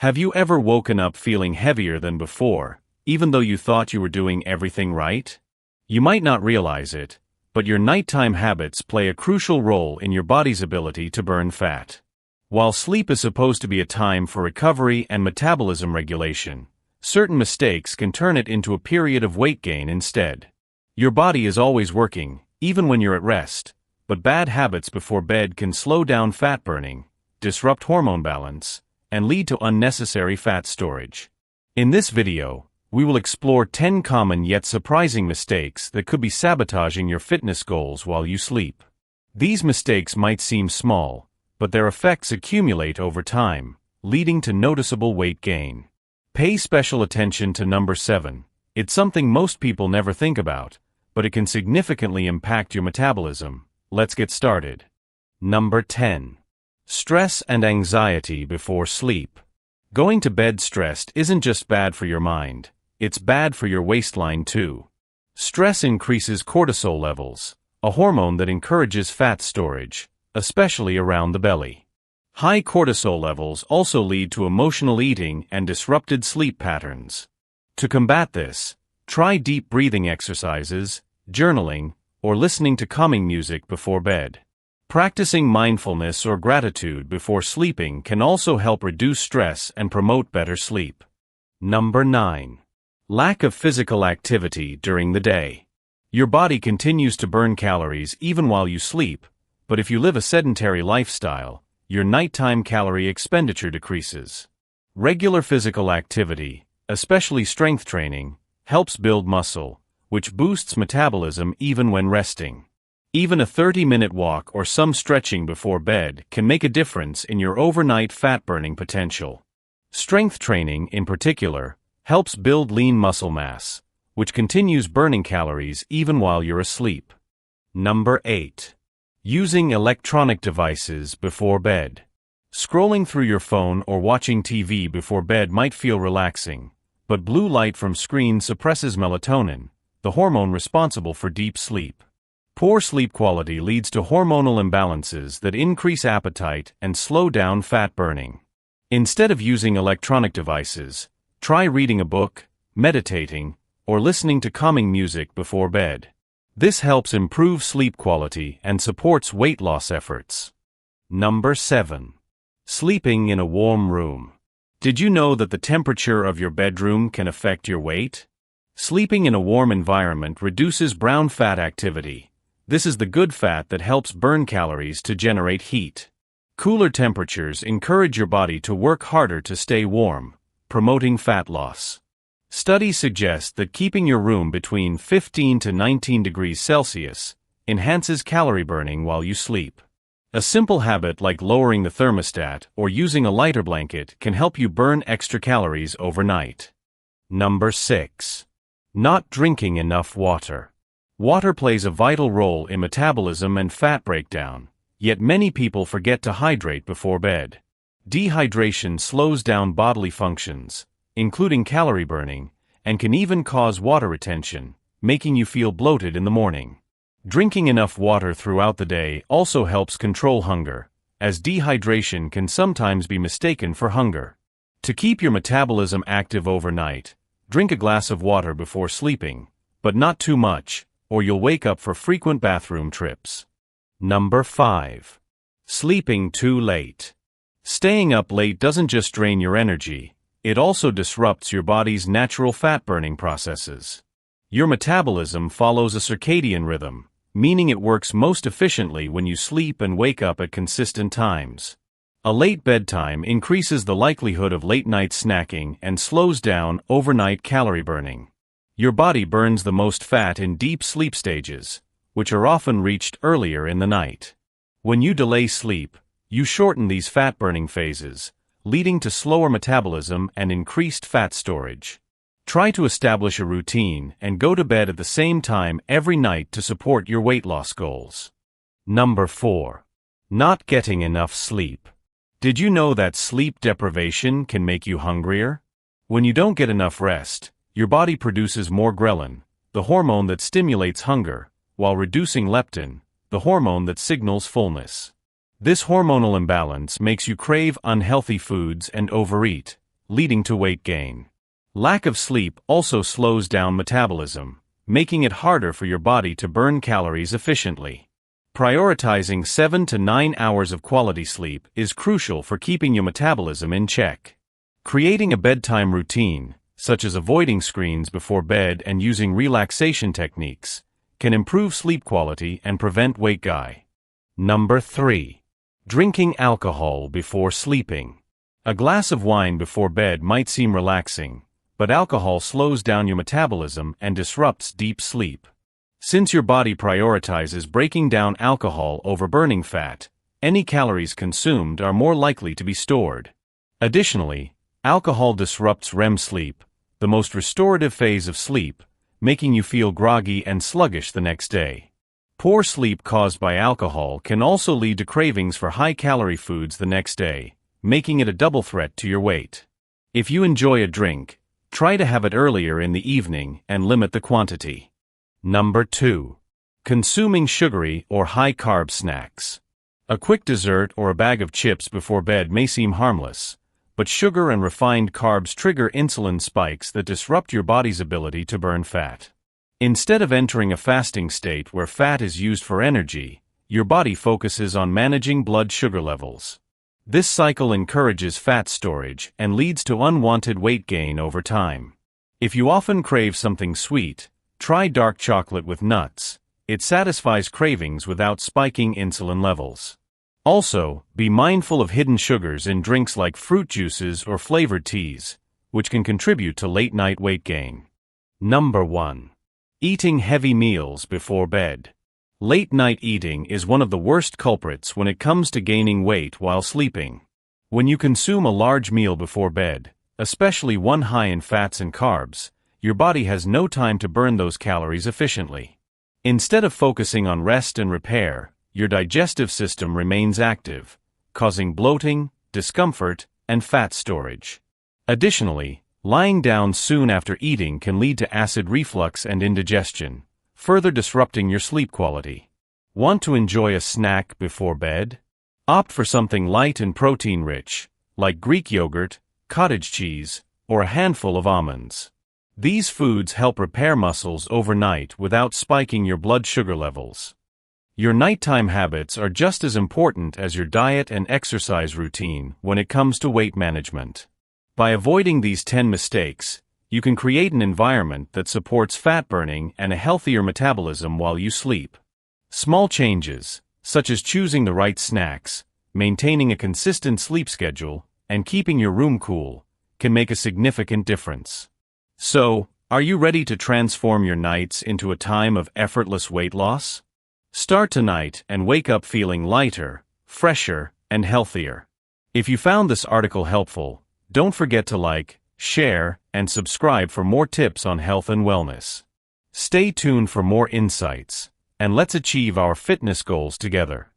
Have you ever woken up feeling heavier than before, even though you thought you were doing everything right? You might not realize it, but your nighttime habits play a crucial role in your body's ability to burn fat. While sleep is supposed to be a time for recovery and metabolism regulation, certain mistakes can turn it into a period of weight gain instead. Your body is always working, even when you're at rest, but bad habits before bed can slow down fat burning, disrupt hormone balance, and lead to unnecessary fat storage. In this video, we will explore 10 common yet surprising mistakes that could be sabotaging your fitness goals while you sleep. These mistakes might seem small, but their effects accumulate over time, leading to noticeable weight gain. Pay special attention to number 7. It's something most people never think about, but it can significantly impact your metabolism. Let's get started. Number 10. Stress and anxiety before sleep. Going to bed stressed isn't just bad for your mind, it's bad for your waistline too. Stress increases cortisol levels, a hormone that encourages fat storage, especially around the belly. High cortisol levels also lead to emotional eating and disrupted sleep patterns. To combat this, try deep breathing exercises, journaling, or listening to calming music before bed. Practicing mindfulness or gratitude before sleeping can also help reduce stress and promote better sleep. Number 9. Lack of physical activity during the day. Your body continues to burn calories even while you sleep, but if you live a sedentary lifestyle, your nighttime calorie expenditure decreases. Regular physical activity, especially strength training, helps build muscle, which boosts metabolism even when resting. Even a 30-minute walk or some stretching before bed can make a difference in your overnight fat-burning potential. Strength training, in particular, helps build lean muscle mass, which continues burning calories even while you're asleep. Number 8. Using electronic devices before bed. Scrolling through your phone or watching TV before bed might feel relaxing, but blue light from screens suppresses melatonin, the hormone responsible for deep sleep. Poor sleep quality leads to hormonal imbalances that increase appetite and slow down fat burning. Instead of using electronic devices, try reading a book, meditating, or listening to calming music before bed. This helps improve sleep quality and supports weight loss efforts. Number 7. Sleeping in a warm room. Did you know that the temperature of your bedroom can affect your weight? Sleeping in a warm environment reduces brown fat activity. This is the good fat that helps burn calories to generate heat. Cooler temperatures encourage your body to work harder to stay warm, promoting fat loss. Studies suggest that keeping your room between 15 to 19 degrees Celsius enhances calorie burning while you sleep. A simple habit like lowering the thermostat or using a lighter blanket can help you burn extra calories overnight. Number 6. Not drinking enough water. Water plays a vital role in metabolism and fat breakdown, yet many people forget to hydrate before bed. Dehydration slows down bodily functions, including calorie burning, and can even cause water retention, making you feel bloated in the morning. Drinking enough water throughout the day also helps control hunger, as dehydration can sometimes be mistaken for hunger. To keep your metabolism active overnight, drink a glass of water before sleeping, but not too much, or you'll wake up for frequent bathroom trips. Number 5. Sleeping too late. Staying up late doesn't just drain your energy, it also disrupts your body's natural fat-burning processes. Your metabolism follows a circadian rhythm, meaning it works most efficiently when you sleep and wake up at consistent times. A late bedtime increases the likelihood of late-night snacking and slows down overnight calorie burning. Your body burns the most fat in deep sleep stages, which are often reached earlier in the night. When you delay sleep, you shorten these fat-burning phases, leading to slower metabolism and increased fat storage. Try to establish a routine and go to bed at the same time every night to support your weight loss goals. Number 4. Not getting enough sleep. Did you know that sleep deprivation can make you hungrier? When you don't get enough rest, your body produces more ghrelin, the hormone that stimulates hunger, while reducing leptin, the hormone that signals fullness. This hormonal imbalance makes you crave unhealthy foods and overeat, leading to weight gain. Lack of sleep also slows down metabolism, making it harder for your body to burn calories efficiently. Prioritizing 7 to 9 hours of quality sleep is crucial for keeping your metabolism in check. Creating a bedtime routine, such as avoiding screens before bed and using relaxation techniques, can improve sleep quality and prevent weight gain. Number 3. Drinking alcohol before sleeping. A glass of wine before bed might seem relaxing, but alcohol slows down your metabolism and disrupts deep sleep. Since your body prioritizes breaking down alcohol over burning fat, any calories consumed are more likely to be stored. Additionally, alcohol disrupts REM sleep, the most restorative phase of sleep, making you feel groggy and sluggish the next day. Poor sleep caused by alcohol can also lead to cravings for high-calorie foods the next day, making it a double threat to your weight. If you enjoy a drink, try to have it earlier in the evening and limit the quantity. Number 2. Consuming sugary or high-carb snacks. A quick dessert or a bag of chips before bed may seem harmless, but sugar and refined carbs trigger insulin spikes that disrupt your body's ability to burn fat. Instead of entering a fasting state where fat is used for energy, your body focuses on managing blood sugar levels. This cycle encourages fat storage and leads to unwanted weight gain over time. If you often crave something sweet, try dark chocolate with nuts. It satisfies cravings without spiking insulin levels. Also, be mindful of hidden sugars in drinks like fruit juices or flavored teas, which can contribute to late-night weight gain. Number 1. Eating heavy meals before bed. Late-night eating is one of the worst culprits when it comes to gaining weight while sleeping. When you consume a large meal before bed, especially one high in fats and carbs, your body has no time to burn those calories efficiently. Instead of focusing on rest and repair, your digestive system remains active, causing bloating, discomfort, and fat storage. Additionally, lying down soon after eating can lead to acid reflux and indigestion, further disrupting your sleep quality. Want to enjoy a snack before bed? Opt for something light and protein-rich, like Greek yogurt, cottage cheese, or a handful of almonds. These foods help repair muscles overnight without spiking your blood sugar levels. Your nighttime habits are just as important as your diet and exercise routine when it comes to weight management. By avoiding these 10 mistakes, you can create an environment that supports fat burning and a healthier metabolism while you sleep. Small changes, such as choosing the right snacks, maintaining a consistent sleep schedule, and keeping your room cool, can make a significant difference. So, are you ready to transform your nights into a time of effortless weight loss? Start tonight and wake up feeling lighter, fresher, and healthier. If you found this article helpful, don't forget to like, share, and subscribe for more tips on health and wellness. Stay tuned for more insights, and let's achieve our fitness goals together.